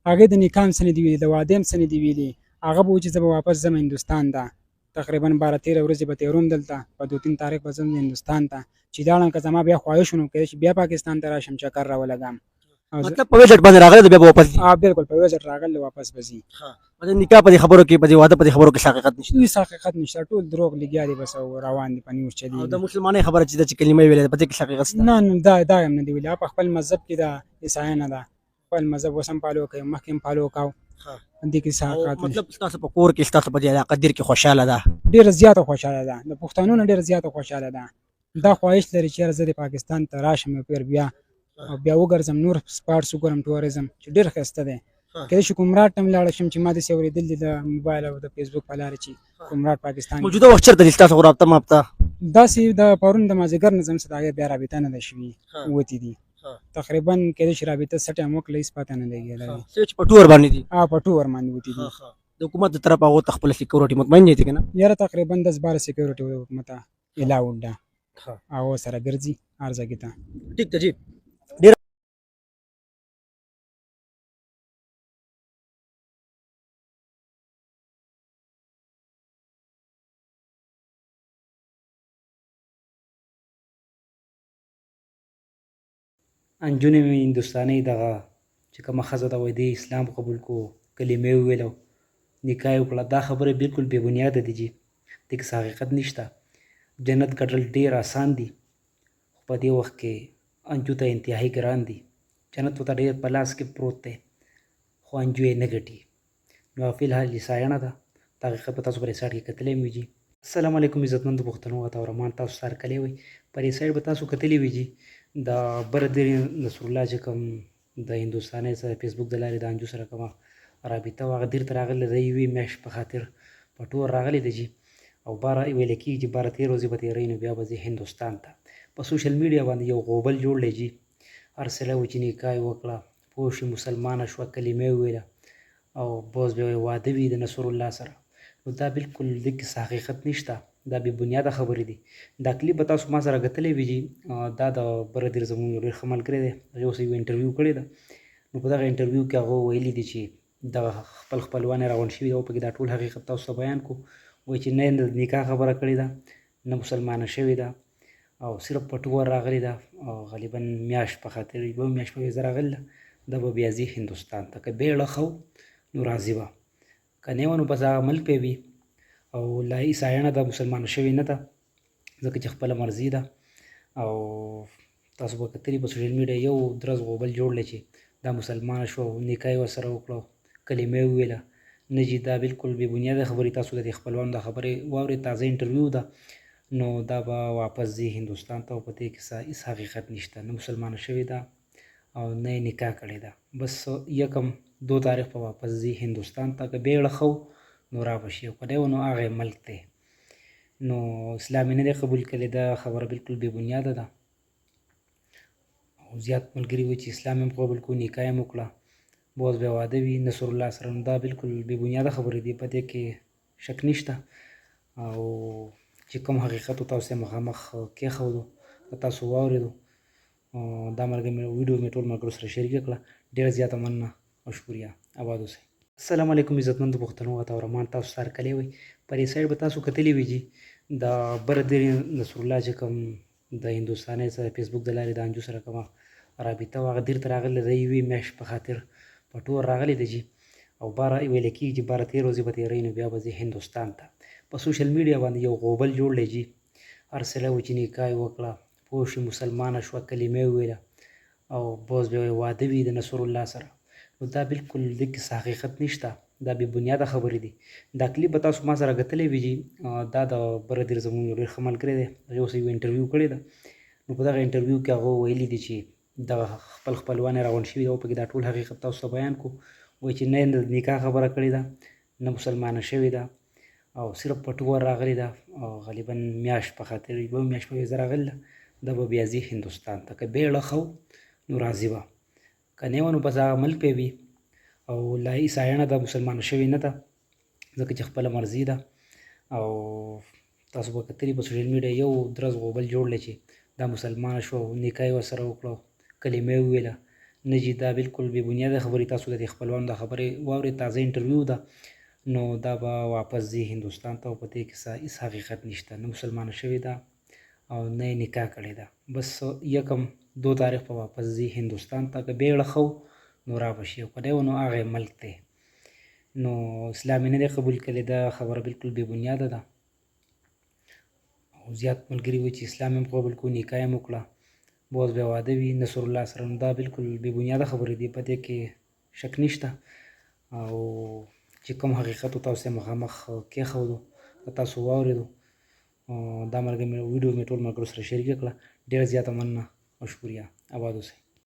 هغې د نکاح هم څه نه دي ویلي، د واده هم څه نه دي ویلي. هغه به وایي چې زه به واپس ځم هندوستان ته. تقریبا 12-13 ورځې به تېروم دلته، په 2-3 تاریخ به ځم هندوستان ته، چې لاړم که زما بیا خواهش ونو کېدای شي بیا پاکستان ته راشم، چکر راولګم. مطلب په ویزټ باندې راغلی د بیا به واپس ځي. بالکل په ویزټ راغلی واپس به ځي. د نکاح په دې خبرو کې، په دې واده په دې خبرو کې حقیقت نشته. هیڅ حقیقت نشته، ټول دروغ لګیا دي بس، او روان دي په نیوز او چلیږي. د مسلمانۍ خبره چې ده چې کلمه ویلې ده په دې کې حقیقت شته؟ نه دا هم نه دی ویلي. په خپل مذهب کې د عیسایانو ده، خپل مذهب اوس هم فالو کوي، مخکې هم فالو کوو. دې کې څه حقیقت نشته. مطلب ستاسو په کور کې ستاسو په دې علاقه دیر کې خوشحاله ده؟ ډېره زیاته خوشحاله ده، د پښتنو نه ډېره زیاته خوشحاله ده. دا خواهش لري چې یاره زه د پاکستان ته راشم یو پیر بیا، او بیا وګرځم نور سپاټس وګورم، ټوریزم چې ډېر ښایسته دی. کېدای شي کومراټ ته هم لاړه شم، چې ما داسې اورېدل دي د موبایل او د فیسبوک په لارې چې کومراټ پاکستان کې. موجوده وخت چېرته دي ستاسو رابطه مابطه؟ داسې د پرون د مازدیګر نه ځم چې د هغې بیا رابطه نه ده شوې، وتې دي. تقریبا کېدای شي رابطه څه ټایم وکړله، هېڅ پته نه لګېدلی. چې په ټور باندې دي؟ په ټور باندې وتې دي. د حکومت د طرفه هغو ته خپله سیکورټي مطمئن دی که نه؟ یاره تقریبا 10-12 سیکورټي د حکومت الاؤډ ده، هغو سره ګرځي هر ځای ته. ټیک ده جی. ډېر انجونې مې هندوستانۍ دغه چې کومه ښځه ده وایي دې اسلام قبول کو، کلمې وویلو، نکاح یې وکړه. دا خبرې بالکل بې بنیاده دي جي، دې کې څه حقیقت نشته. جنت ګټل ډېر آسان دي، خو په دې وخت کې انجو ته انتهایي ګران دي. جنت ورته ډېر په لاس کې پروت دی، خو انجو یې نه ګټي. نو فی الحال عیسایانه ده، دا حقیقت به تاسو په ریسایډ کې کتلی مې جي. السلام علیکم عزتمندو پښتنو غتاورمان، تاسو سهار کلی وئ. په ریسایډ به تاسو کتلی وي جي، د بردر نصرالله چې کوم د هندوستانۍ سره فیسبوک د لارې د انجو سره کومه رابطه وه، هغه دیر ته راغلی د یوې میاشتې په خاطر په ټور راغلی دی جي. او ویل کېږي چې 12-13 ورځې به تېروي، نو بیا به ځي هندوستان ته. په سوشل میډیا باندې یو غوبل جوړ دی جي، هر سړی وایي چې نکاح یې وکړه، پوه شوې مسلمانه شوه، کلمې وویله، او بس بیا واده وي د نصرالله سره. نو دا بالکل دې کې څه حقیقت نشته، دا بې بنیاده خبرې دي. دا کلیپ به تاسو ما سره کتلی وي جي، دا د بردر زموږ یو ډېر ښه ملګری دی، هغې اوس یو انټرویو کړې ده. نو په دغه انټرویو کې هغه ویلي دي چې دغه خپل خپلوان یې راغونډ شوي دي، او پکې دا ټول حقیقت تاسو ته بیان کړو. وایي چې نه یې د نکاح خبره کړې ده، نه مسلمانه شوې ده، او صرف په ټور راغلې ده، او غالبا میاشت په خاطر یوه میاشت په ویزه راغلې ده. دا به بیا ځي هندوستان ته، که بیړه ښه نو راځي به، که نه وه نو بس هغه ملک به وي. او لا عیسایانه ده، مسلمانه شوې نه ده، ځکه چې خپله مرضي ده. او تاسو به کتلي په سوشل میډیا یو درز غوبل جوړ دی چې دا مسلمانه شوه، نکاح یې ورسره وکړه، کلمه یې وویله. نه جي، دا بالکل بې بنیاده خبرې. تاسو د دې خپلوانو دا خبرې واورئ، تازه انټرویو ده. نو دا به واپس ځي هندوستان ته، او په دې کې هېڅ حقیقت نشته، نه مسلمانه شوې ده او نه یې نکاح کړې ده. بس 1-2 تاریخ به واپس ځي هندوستان ته، که بیړه ښه نو را به شي، او که نه و نو هغه ملک دی. نو اسلام یې نه دی قبول کړی، دا خبره بالکل بې بنیاده ده. او زیات ملګري وایي چې اسلام یې هم قبول کړو، نکاح یې هم وکړه، بس بیا واده وي نصرالله سره. نو دا بالکل بې بنیاده خبرې دي، په دې کې شک نشته. او چې کوم حقیقت تاسو ته مخامخ کېښودو، تاسو واورېدو، دا ویډیو مې ټول ملګرو سره شریکه کړه. ډېره زیاته مننه او شکریه. آباد اوسئ. السلام علیکم عزتمندو پښتنو غتاورمان، تاسو سهار کلی وئ. په ریسایډ به تاسو کتلی وي جي، د بردر نصرالله چې کوم د هندوستانۍ سره فیسبوک د لارې د انجو سره کومه رابطه وه، هغه دیر ته راغلی د یوې میاشتې په خاطر په ټور راغلی دی جي. او ویل کېږي چې 12-13 ورځې به تېروي، نو بیا به ځي هندوستان ته. په سوشل میډیا باندې یو غوبل جوړ دی جي، هر سړی وایي چې نکاح یې وکړه، پوه شوې مسلمانه شوه، کلمه یې وویله، او بس بیا واده وي د نصرالله سره. نو دا بالکل دې کې څه حقیقت نشته، دا بې بنیاده خبرې دي. دا کلیپ به تاسو ما سره کتلی وي جي، دا د بردر زموږ یو ډېر ښه ملګری دی، هغې اوس یو انټرویو کړې ده. نو په دغه انټرویو کې هغه ویلي دي چې دغه خپل خپلوان یې راغونډ شوي دي، او پکې دا ټول حقیقت تاسو ته بیان کړو. وایي چې نه یې د نکاح خبره کړې ده، نه مسلمانه شوې ده، او صرف په ټور راغلې ده، او غالبا میاشت په خاطر یوه میاشت په ویزه راغلې ده. دا به بیا ځي هندوستان ته، که بیړه ښه نو راځي به، که نه وه نو بس هغه ملک به وي. او لا عیسایانه ده، مسلمانه شوې نه ده، ځکه چې خپله مرضي ده. او تاسو به کتلي په سوشل میډیا یو درز غوبل جوړ دی چې دا مسلمانه شوه، نکاح یې ورسره وکړه، کلمه یې وویله. نه جي دا بالکل بې بنیاده خبرې تاسو د دې خپلوانو دا خبرې واورئ تازه انټرویو ده نو دا به واپس ځي هندوستان ته او په دې کې هیڅ حقیقت نشته نه مسلمانه شوې ده او نه یې نکاح کړې ده بس 1 تاریخ په واپس ځي هندوستان ته که بیړه ښه نو را به شي او که نه نو هغه ملک دی نو اسلام یې نه دی قبول کړی دا خبره بالکل بې بنیاده ده او زیات ملګري وایي چې اسلام یې قبول کړو نکاح یې وکړه باز بیا واده وي نصر الله سره نو دا بالکل بې بنیاده خبرې دي په دې کې شک نشته او چې کوم حقیقت تاسو یې مخامخ کېښودو تاسو واورېدو دا ویډیو مې ټول ملګرو سره شریکه کړه ډېره زیاته مننه او شکریه آباد اوسئ